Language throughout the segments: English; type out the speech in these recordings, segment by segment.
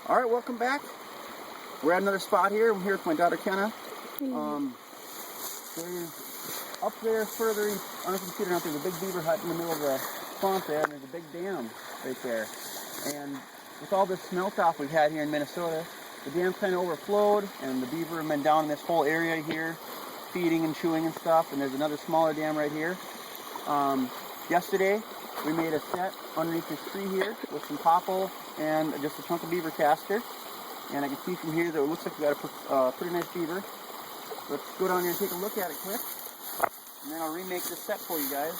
Alright, welcome back. We're at another spot here. I'm here with my daughter Kenna. Up there further, I don't know if you can see it or not, there's a big beaver hut in the middle of the swamp there, and there's a big dam right there. And with all this smelt off we've had here in Minnesota, the dam kind of overflowed, and the beaver have been down in this whole area here, feeding and chewing and stuff, and there's another smaller dam right here. Yesterday, we made a set underneath this tree here with some popple and just a chunk of beaver castor. And I can see from here that it looks like we got a pretty nice beaver. Let's go down here and take a look at it quick. And then I'll remake this set for you guys.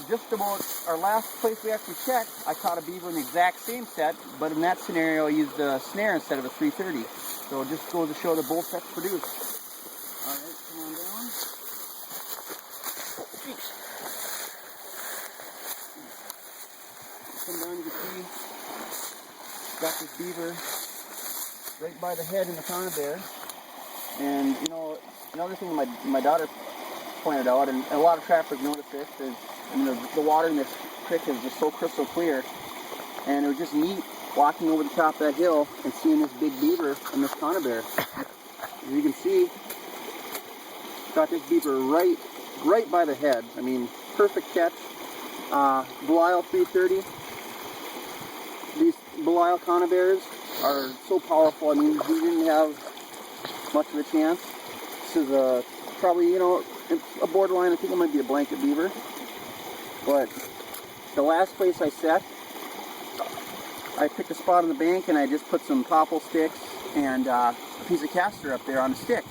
Just about our last place we actually checked, I caught a beaver in the exact same set, but in that scenario I used a snare instead of a 330. So it just goes to show that both sets produce. Alright, come on down. Jeez. Come down, you can see got this beaver right by the head in the conibear. And you know, another thing my daughter pointed out, and a lot of trappers notice this, is the water in this creek is just so crystal clear, and it was just neat walking over the top of that hill and seeing this big beaver in this conibear. As you can see, got this beaver right by the head. I mean, perfect catch. Belisle 330. These belisle conibears are so powerful. I mean, he didn't have much of a chance. This is probably, you know, a borderline. I think it might be a blanket beaver. But the last place I set, I picked a spot on the bank and I just put some popple sticks and a piece of castor up there on a stick.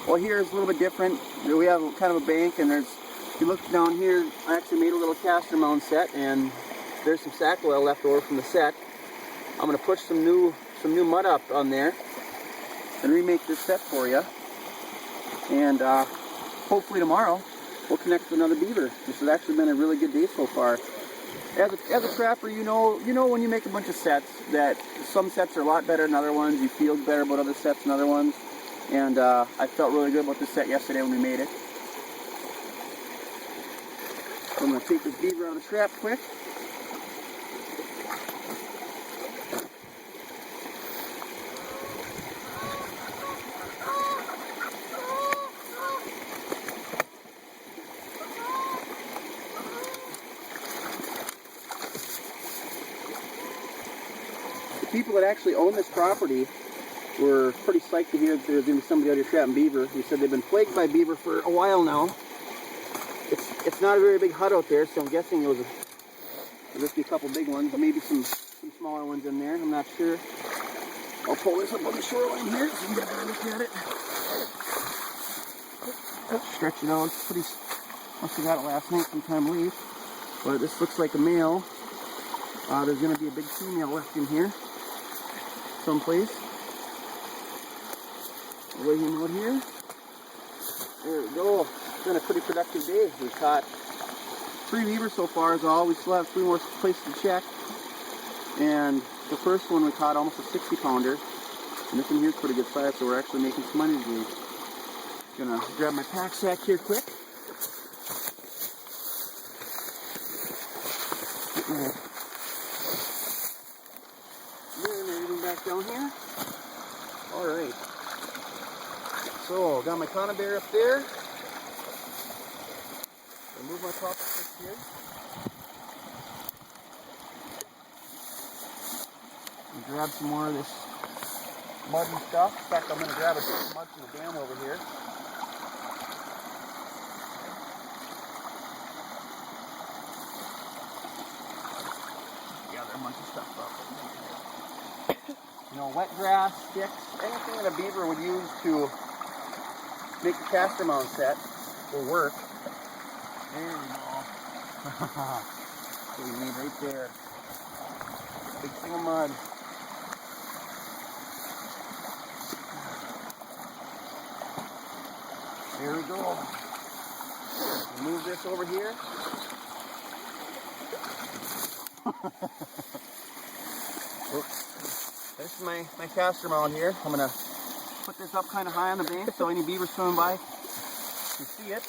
Well, here is a little bit different. We have kind of a bank, and there's, if you look down here, I actually made a little castor mound set, and there's some sack oil left over from the set. I'm going to push some new mud up on there and remake this set for you. And hopefully tomorrow we'll connect with another beaver. This has actually been a really good day so far. As a trapper, you know when you make a bunch of sets that some sets are a lot better than other ones. You feel better about other sets than other ones. And I felt really good about this set yesterday when we made it. So I'm going to take this beaver out of the trap quick. The people that actually own this property were pretty psyched to hear that there was going to be somebody out here trapping beaver. They said they've been plagued by beaver for a while now. It's not a very big hut out there, so I'm guessing there'll just be a couple big ones, maybe some smaller ones in there. I'm not sure. I'll pull this up on the shoreline here so you can get a better look at it. Stretch it out. It's pretty. Must have got it last night sometime late. But this looks like a male. There's going to be a big female left in here someplace. I'll weigh him out here. There we go. It's been a pretty productive day. We've caught 3 beavers so far is all. We still have 3 more places to check. And the first one we caught almost a 60-pounder. And this one here is pretty good size, so we're actually making some money today. Gonna grab my pack sack here quick. And everything back down here. Alright. So, got my conibear up there. Remove my popple stick here. And grab some more of this mud and stuff. In fact, I'm going to grab a piece of mud from the dam over here. Gather a bunch of stuff up. You know, wet grass, sticks, anything that a beaver would use to make a castor mound set will work. There we go. What we need right there. Big thing of mud. There we go. Move this over here. This is my castor mound here. I'm going to put this up kind of high on the bank so any beavers swimming by can see it.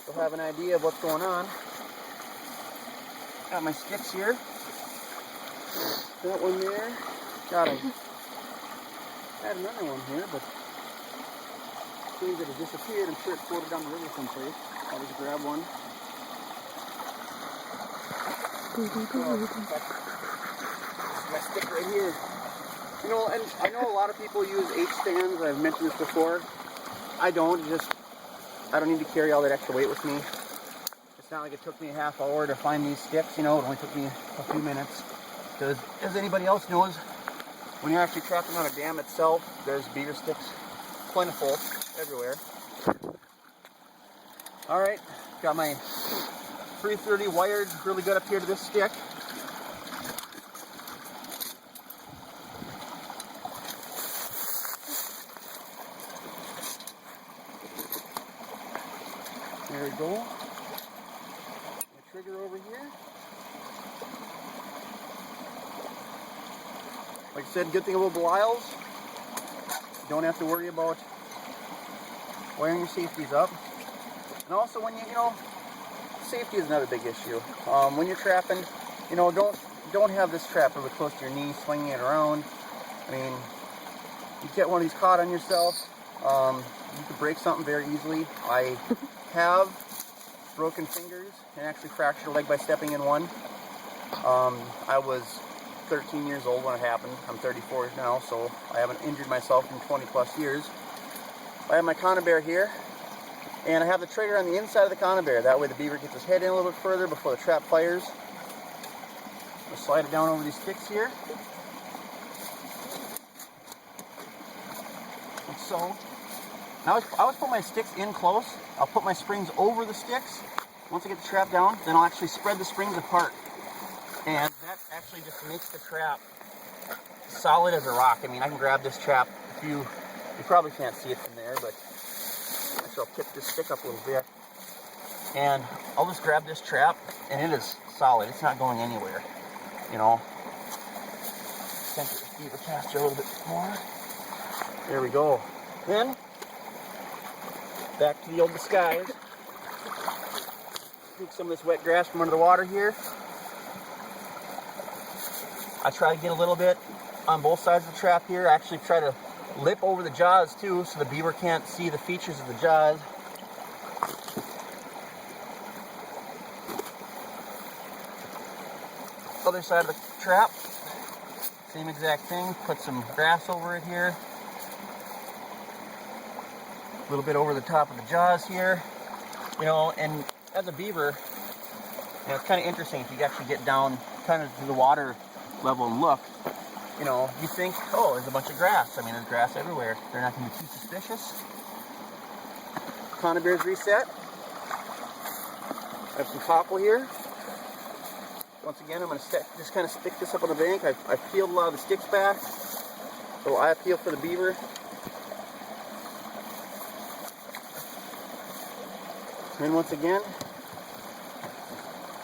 They'll have an idea of what's going on. Got my sticks here. That one there. God, I had another one here, but it seems that it disappeared. I'm sure it floated down the river someplace. I'll just grab one. My stick right here. You know, and I know a lot of people use H-stands. I've mentioned this before. I don't. I don't need to carry all that extra weight with me. It's not like it took me a half hour to find these sticks. You know, it only took me a few minutes. Because, as anybody else knows, when you're actually trapping on a dam itself, there's beaver sticks plentiful everywhere. Alright, got my 330 wired really good up here to this stick. There we go. My trigger over here. Like I said, good thing about beliles, you don't have to worry about wiring your safeties up. And also when you know, safety is another big issue. When you're trapping, you know, don't have this trap really close to your knee, swinging it around. I mean, you get one of these caught on yourself, you could break something very easily. I have broken fingers and actually fractured a leg by stepping in one. I was 13 years old when it happened. I'm 34 now, so I haven't injured myself in 20 plus years. I have my conibear here, and I have the trigger on the inside of the conibear. That way the beaver gets his head in a little bit further before the trap fires. I'll slide it down over these sticks here. Like so. Now I always put my sticks in close. I'll put my springs over the sticks. Once I get the trap down, then I'll actually spread the springs apart. And that actually just makes the trap solid as a rock. I mean, I can grab this trap. You probably can't see it from there, but actually I'll tip this stick up a little bit. And I'll just grab this trap, and it is solid. It's not going anywhere, you know. Center this beaver castor a little bit more. There we go. Then, back to the old disguise. Take some of this wet grass from under the water here. I try to get a little bit on both sides of the trap here. I actually try to lip over the jaws too, so the beaver can't see the features of the jaws. Other side of the trap, same exact thing. Put some grass over it here. A little bit over the top of the jaws here. You know, and as a beaver, you know, it's kind of interesting if you actually get down kind of to the water level and look, you know, you think, oh, there's a bunch of grass. I mean, there's grass everywhere. They're not going to be too suspicious. Conibear's reset. I have some cockle here. Once again, I'm going to just kind of stick this up on the bank. I've peeled a lot of the sticks back. So I peel for the beaver. And once again,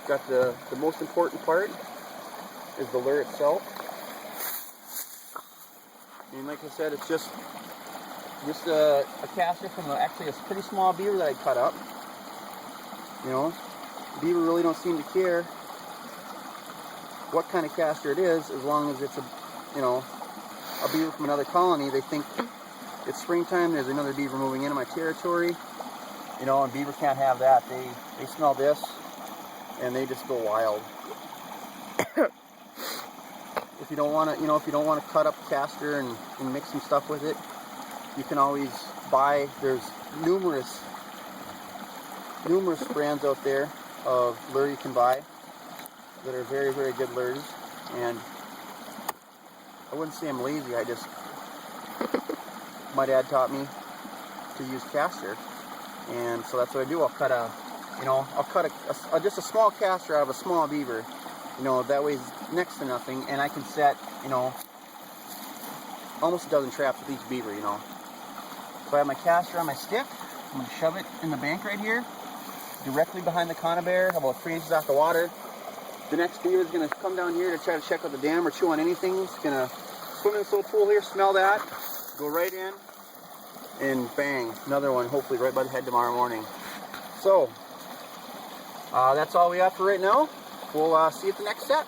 got the most important part is the lure itself. And like I said, it's just a castor from actually a pretty small beaver that I cut up. You know, beaver really don't seem to care what kind of castor it is, as long as it's a beaver from another colony. They think it's springtime, there's another beaver moving into my territory. You know, and beaver can't have that. They smell this and they just go wild. If you don't want to, if you don't want to cut up castor and mix some stuff with it, you can always buy. There's numerous brands out there of lure you can buy that are very, very good lures. And I wouldn't say I'm lazy. My dad taught me to use castor, and so that's what I do. I'll cut just a small castor out of a small beaver. You know, that weighs next to nothing, and I can set, almost a dozen traps with each beaver, So I have my castor on my stick. I'm going to shove it in the bank right here, directly behind the conibear, about 3 inches off the water. The next beaver is going to come down here to try to check out the dam or chew on anything. It's going to swim in this little pool here, smell that, go right in, and bang, another one, hopefully right by the head tomorrow morning. So, that's all we have for right now. We'll see you at the next set.